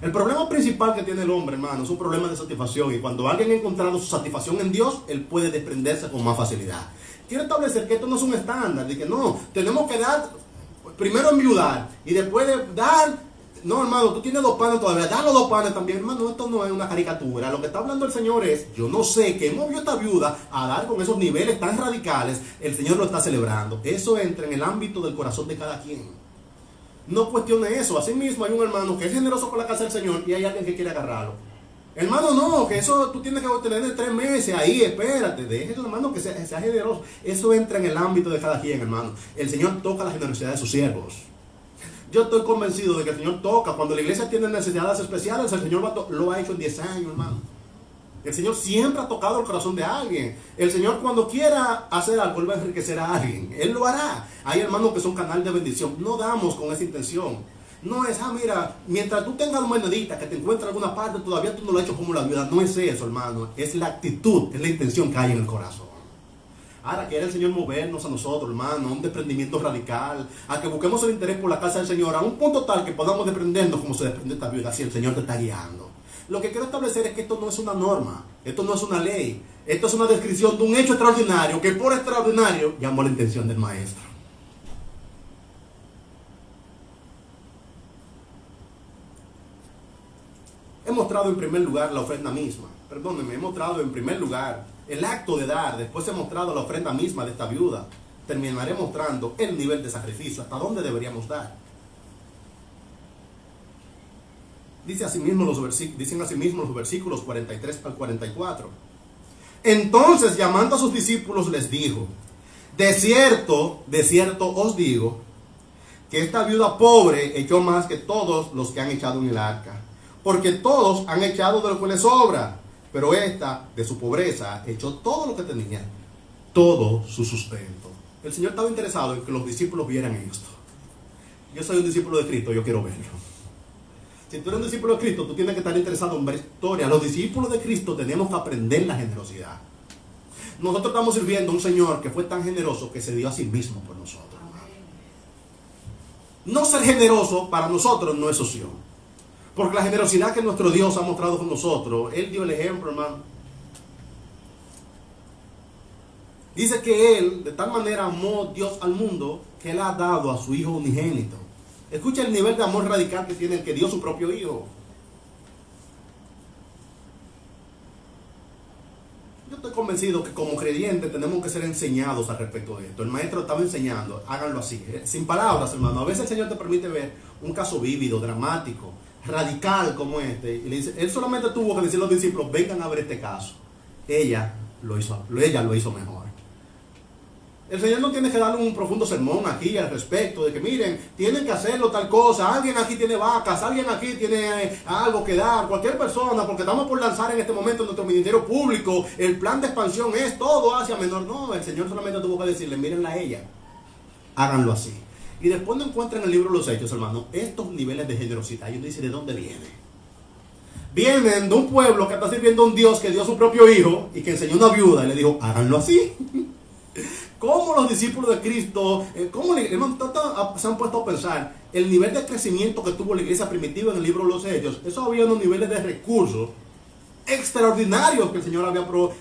El problema principal que tiene el hombre, hermano, es un problema de satisfacción. Y cuando alguien ha encontrado su satisfacción en Dios, él puede desprenderse con más facilidad. Quiero establecer que esto no es un estándar. De que no, tenemos que dar, primero enviudar y después de dar. No, hermano, tú tienes 2 panes todavía. Da los 2 panes también, hermano. Esto no es una caricatura. Lo que está hablando el Señor es, yo no sé qué movió esta viuda a dar con esos niveles tan radicales. El Señor lo está celebrando. Eso entra en el ámbito del corazón de cada quien. No cuestione eso. Asimismo hay un hermano que es generoso con la casa del Señor y hay alguien que quiere agarrarlo. Hermano, no, que eso tú tienes que obtener de 3 meses. Ahí, espérate, déjelo, hermano, que sea generoso. Eso entra en el ámbito de cada quien, hermano. El Señor toca la generosidad de sus siervos. Yo estoy convencido de que el Señor toca. Cuando la iglesia tiene necesidades especiales, el Señor lo ha hecho en 10 años, hermano. El Señor siempre ha tocado el corazón de alguien. El Señor cuando quiera hacer algo, Él va a enriquecer a alguien. Él lo hará. Hay hermanos que son canal de bendición. No damos con esa intención. No es, mira, mientras tú tengas monedita que te encuentres en alguna parte, todavía tú no lo has hecho como la viuda. No es eso, hermano. Es la actitud, es la intención que hay en el corazón. Ahora quiere el Señor movernos a nosotros, hermano, a un desprendimiento radical, a que busquemos el interés por la casa del Señor, a un punto tal que podamos desprendernos como se desprende esta viuda, si el Señor te está guiando. Lo que quiero establecer es que esto no es una norma, esto no es una ley, esto es una descripción de un hecho extraordinario que por extraordinario llamó la intención del Maestro. He mostrado en primer lugar la ofrenda misma, perdónenme, he mostrado en primer lugar el acto de dar, después he mostrado la ofrenda misma de esta viuda, terminaré mostrando el nivel de sacrificio, hasta dónde deberíamos dar. dicen asimismo los versículos 43 al 44. Entonces, llamando a sus discípulos, les dijo: de cierto os digo, que esta viuda pobre echó más que todos los que han echado en el arca, porque todos han echado de lo que les sobra, pero esta, de su pobreza, echó todo lo que tenía, todo su sustento. El Señor estaba interesado en que los discípulos vieran esto. Yo soy un discípulo de Cristo, yo quiero verlo. Si tú eres un discípulo de Cristo, tú tienes que estar interesado en ver historia. Los discípulos de Cristo tenemos que aprender la generosidad. Nosotros estamos sirviendo a un Señor que fue tan generoso que se dio a sí mismo por nosotros. No ser generoso para nosotros no es opción, porque la generosidad que nuestro Dios ha mostrado con nosotros, Él dio el ejemplo, hermano. Dice que Él de tal manera amó Dios al mundo que Él ha dado a su Hijo unigénito. Escucha el nivel de amor radical que tiene el que dio su propio Hijo. Yo estoy convencido que como creyentes tenemos que ser enseñados al respecto de esto. El maestro estaba enseñando, háganlo así, sin palabras, hermano. A veces el Señor te permite ver un caso vívido, dramático, radical como este. Y le dice, Él solamente tuvo que decir a los discípulos, vengan a ver este caso. Ella lo hizo mejor. El Señor no tiene que darle un profundo sermón aquí al respecto de que miren, tienen que hacerlo tal cosa, alguien aquí tiene vacas, alguien aquí tiene algo que dar, cualquier persona, porque estamos por lanzar en este momento nuestro ministerio público, el plan de expansión es todo hacia menor. No, el Señor solamente tuvo que decirle, mírenla a ella, háganlo así. Y después no encuentran en el libro de los Hechos, hermano, estos niveles de generosidad. Y uno dice, ¿de dónde viene? Vienen de un pueblo que está sirviendo a un Dios que dio a su propio Hijo y que enseñó a una viuda y le dijo, háganlo así. ¿Cómo los discípulos de Cristo, se han puesto a pensar el nivel de crecimiento que tuvo la iglesia primitiva en el libro de los Hechos? Eso había unos niveles de recursos extraordinarios que el Señor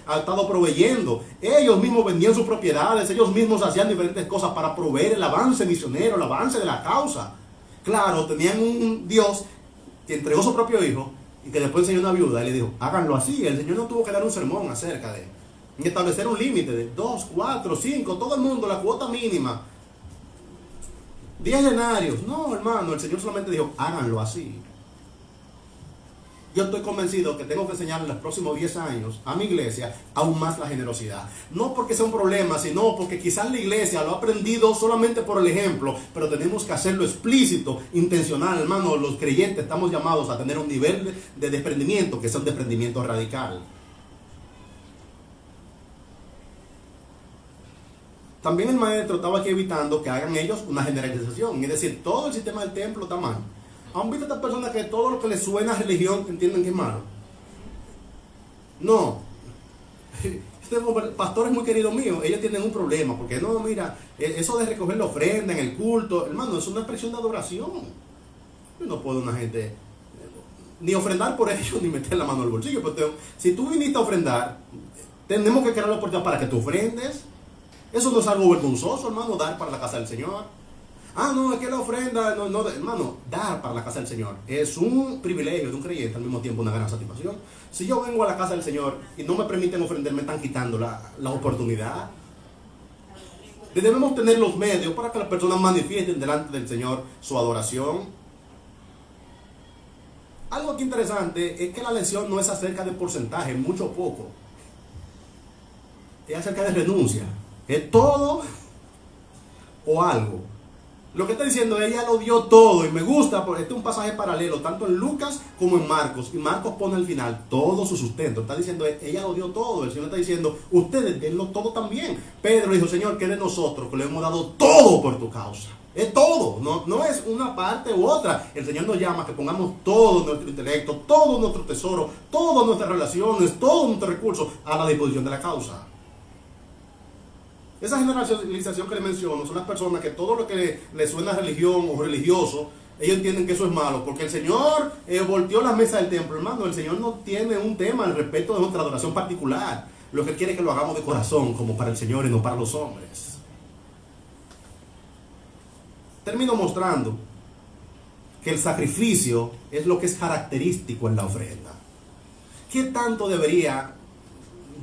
ha estado proveyendo. Ellos mismos vendían sus propiedades, ellos mismos hacían diferentes cosas para proveer el avance misionero, el avance de la causa. Claro, tenían un Dios que entregó su propio Hijo y que después enseñó a una viuda y le dijo, háganlo así. El Señor no tuvo que dar un sermón acerca de y establecer un límite de 2, 4, 5, todo el mundo, la cuota mínima, 10 denarios. No, hermano, el Señor solamente dijo, háganlo así. Yo estoy convencido que tengo que enseñar en los próximos 10 años a mi iglesia aún más la generosidad. No porque sea un problema, sino porque quizás la iglesia lo ha aprendido solamente por el ejemplo, pero tenemos que hacerlo explícito, intencional, hermano. Los creyentes estamos llamados a tener un nivel de desprendimiento que es un desprendimiento radical. También el maestro estaba aquí evitando que hagan ellos una generalización, es decir, todo el sistema del templo está mal. ¿Han visto a estas personas que todo lo que les suena a religión entienden que es malo? No. Pastores muy queridos míos, ellos tienen un problema, porque no, mira, eso de recoger la ofrenda en el culto, hermano, es una expresión de adoración. Yo no puedo una gente ni ofrendar por ellos, ni meter la mano al bolsillo, pero si tú viniste a ofrendar, tenemos que crear la oportunidad para que tú ofrendes. Eso no es algo vergonzoso, hermano, dar para la casa del Señor. Ah, no, es que la ofrenda, hermano, dar para la casa del Señor es un privilegio de un creyente, al mismo tiempo una gran satisfacción. Si yo vengo a la casa del Señor y no me permiten ofrendar, me están quitando la oportunidad. Debemos tener los medios para que las personas manifiesten delante del Señor su adoración. Algo aquí interesante es que la lección no es acerca de porcentaje, mucho o poco. Es acerca de renuncia. Es todo o algo. Lo que está diciendo, ella lo dio todo. Y me gusta, porque este es un pasaje paralelo, tanto en Lucas como en Marcos. Y Marcos pone al final todo su sustento. Está diciendo, ella lo dio todo. El Señor está diciendo, ustedes denlo todo también. Pedro dijo, Señor, ¿qué de nosotros? Que le hemos dado todo por tu causa. Es todo, no es una parte u otra. El Señor nos llama a que pongamos todo nuestro intelecto, todo nuestro tesoro, todas nuestras relaciones, todos nuestros recursos a la disposición de la causa. Esa generalización que le menciono son las personas que todo lo que le suena a religión o religioso, ellos entienden que eso es malo, porque el Señor volteó las mesas del templo, hermano. El Señor no tiene un tema al respecto de nuestra adoración particular. Lo que Él quiere es que lo hagamos de corazón, como para el Señor y no para los hombres. Termino mostrando que el sacrificio es lo que es característico en la ofrenda. ¿Qué tanto debería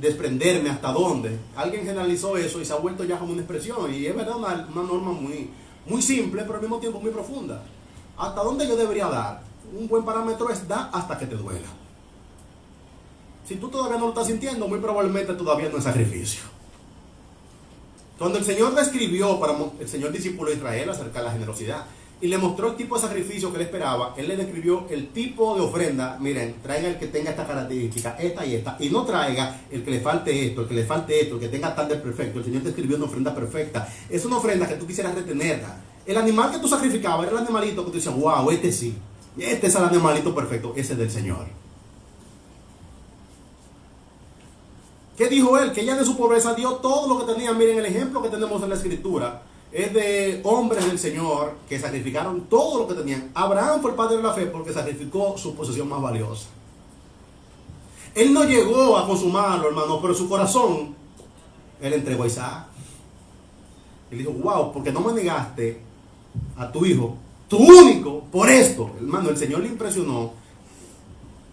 desprenderme? ¿Hasta dónde? Alguien generalizó eso y se ha vuelto ya como una expresión, y es verdad una norma muy simple, pero al mismo tiempo muy profunda. ¿Hasta dónde yo debería dar? Un buen parámetro es da hasta que te duela. Si tú todavía no lo estás sintiendo, muy probablemente todavía no es sacrificio. Cuando el Señor describió para el Señor discípulo de Israel acerca de la generosidad y le mostró el tipo de sacrificio que él esperaba, él le describió el tipo de ofrenda. Miren, traiga el que tenga esta característica, esta y esta, y no traiga el que le falte esto, el que le falte esto, el que tenga tal de perfecto. El Señor describió una ofrenda perfecta. Es una ofrenda que tú quisieras retenerla. El animal que tú sacrificabas era el animalito que tú decías, wow, este sí, este es el animalito perfecto, ese es del Señor. ¿Qué dijo él? Que ella de su pobreza dio todo lo que tenía. Miren, el ejemplo que tenemos en la Escritura es de hombres del Señor que sacrificaron todo lo que tenían. Abraham fue el padre de la fe porque sacrificó su posesión más valiosa. Él no llegó a consumarlo, hermano, pero su corazón, él entregó a Isaac. Él dijo, wow, porque no me negaste a tu hijo, tu único, por esto. Hermano, el Señor le impresionó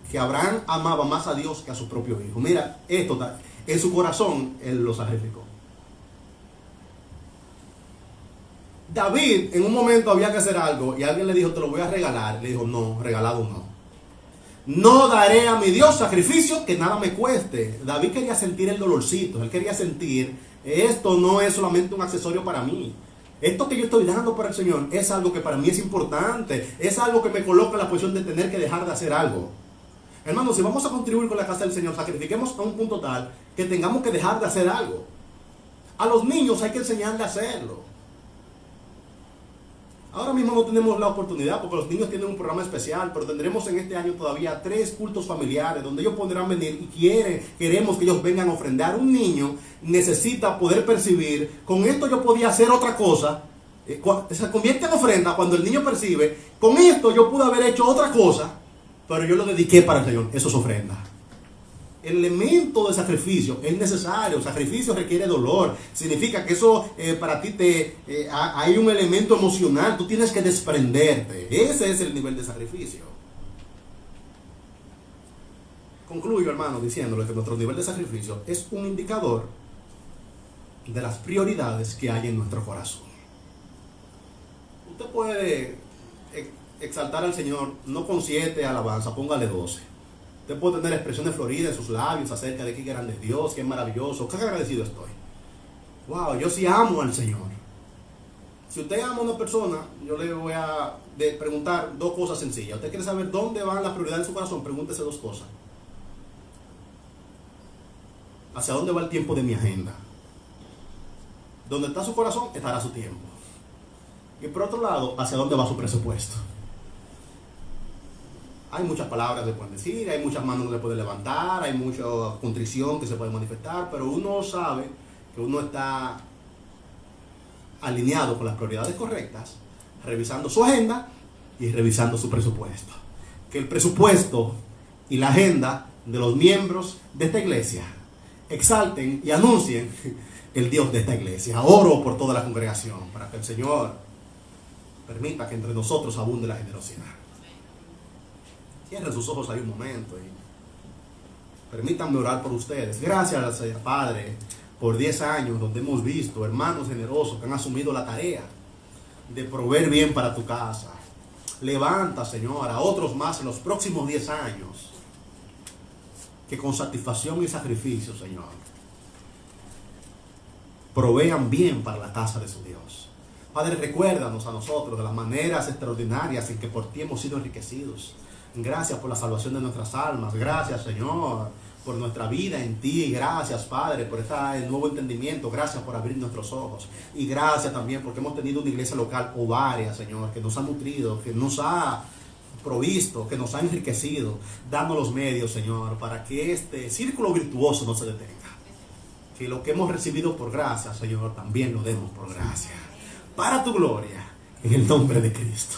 que Abraham amaba más a Dios que a su propio hijo. Mira, esto en su corazón, él lo sacrificó. David, en un momento había que hacer algo y alguien le dijo, te lo voy a regalar. Le dijo, no, regalado no. No daré a mi Dios sacrificio que nada me cueste. David quería sentir el dolorcito. Él quería sentir, esto no es solamente un accesorio para mí. Esto que yo estoy dando para el Señor es algo que para mí es importante. Es algo que me coloca en la posición de tener que dejar de hacer algo. Hermanos, si vamos a contribuir con la casa del Señor, sacrifiquemos a un punto tal que tengamos que dejar de hacer algo. A los niños hay que enseñarles a hacerlo. Ahora mismo no tenemos la oportunidad porque los niños tienen un programa especial, pero tendremos en este año todavía 3 cultos familiares donde ellos podrán venir y queremos que ellos vengan a ofrendar. Un niño necesita poder percibir, con esto yo podía hacer otra cosa. Se convierte en ofrenda cuando el niño percibe, con esto yo pude haber hecho otra cosa, pero yo lo dediqué para el Señor. Eso es ofrenda. El elemento de sacrificio es necesario. El sacrificio requiere dolor. Significa que eso para ti hay un elemento emocional. Tú tienes que desprenderte. Ese es el nivel de sacrificio. Concluyo, hermano, diciéndole que nuestro nivel de sacrificio es un indicador de las prioridades que hay en nuestro corazón. Usted puede exaltar al Señor no con 7 alabanzas, póngale 12. Usted puede tener expresiones floridas en sus labios acerca de qué grande es Dios, qué maravilloso, qué agradecido estoy. Wow, yo sí amo al Señor. Si usted ama a una persona, yo le voy a preguntar 2 cosas sencillas. Usted quiere saber dónde van las prioridades de su corazón, pregúntese 2 cosas. ¿Hacia dónde va el tiempo de mi agenda? Donde está su corazón, estará su tiempo. Y por otro lado, ¿hacia dónde va su presupuesto? Hay muchas palabras que se pueden decir, hay muchas manos que se pueden levantar, hay mucha contrición que se puede manifestar, pero uno sabe que uno está alineado con las prioridades correctas, revisando su agenda y revisando su presupuesto. Que el presupuesto y la agenda de los miembros de esta iglesia exalten y anuncien el Dios de esta iglesia. Oro por toda la congregación para que el Señor permita que entre nosotros abunde la generosidad. Cierren sus ojos ahí un momento y permítanme orar por ustedes. Gracias, Padre, por 10 años donde hemos visto hermanos generosos que han asumido la tarea de proveer bien para tu casa. Levanta, Señor, a otros más en los próximos 10 años que con satisfacción y sacrificio, Señor, provean bien para la casa de su Dios. Padre, recuérdanos a nosotros de las maneras extraordinarias en que por ti hemos sido enriquecidos. Gracias por la salvación de nuestras almas. Gracias, Señor, por nuestra vida en ti. Gracias, Padre, por este nuevo entendimiento. Gracias por abrir nuestros ojos. Y gracias también porque hemos tenido una iglesia local o varias, Señor, que nos ha nutrido, que nos ha provisto, que nos ha enriquecido, dando los medios, Señor, para que este círculo virtuoso no se detenga. Que lo que hemos recibido por gracia, Señor, también lo demos por gracia. Para tu gloria, en el nombre de Cristo.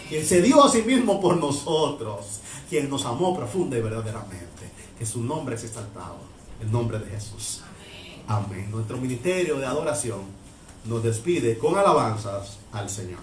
Quien se dio a sí mismo por nosotros, quien nos amó profunda y verdaderamente. Que su nombre es exaltado, el nombre de Jesús. Amén. Nuestro ministerio de adoración nos despide con alabanzas al Señor.